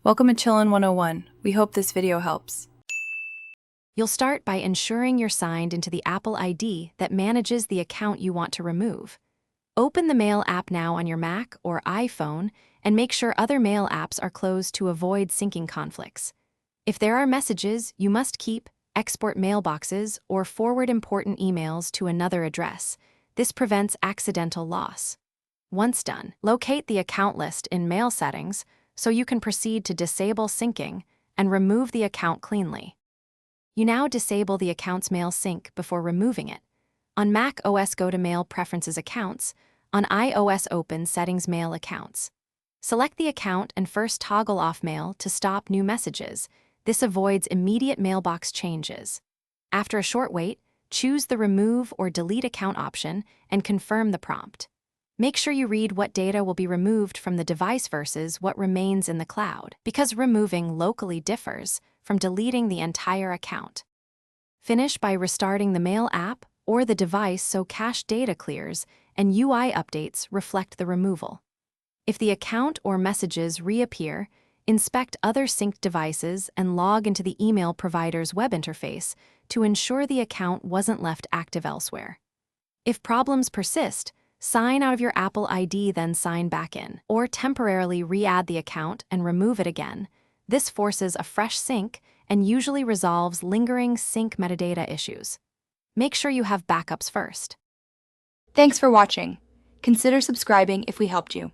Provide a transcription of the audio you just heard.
Welcome to Chillin' 101. We hope this video helps. You'll start by ensuring you're signed into the Apple ID that manages the account you want to remove. Open the Mail app now on your Mac or iPhone and make sure other Mail apps are closed to avoid syncing conflicts. If there are messages, you must keep, export mailboxes, or forward important emails to another address. This prevents accidental loss. Once done, locate the account list in Mail settings so you can proceed to disable syncing and remove the account cleanly. You now disable the account's mail sync before removing it. On Mac OS, go to Mail Preferences Accounts. On iOS, open Settings Mail Accounts. Select the account and first toggle off Mail to stop new messages. This avoids immediate mailbox changes. After a short wait, choose the Remove or Delete Account option and confirm the prompt. Make sure you read what data will be removed from the device versus what remains in the cloud, because removing locally differs from deleting the entire account. Finish by restarting the Mail app or the device so cache data clears and UI updates reflect the removal. If the account or messages reappear, inspect other synced devices and log into the email provider's web interface to ensure the account wasn't left active elsewhere. If problems persist, sign out of your Apple ID, then sign back in, or temporarily re-add the account and remove it again. This forces a fresh sync and usually resolves lingering sync metadata issues. Make sure you have backups first. Thanks for watching. Consider subscribing if we helped you.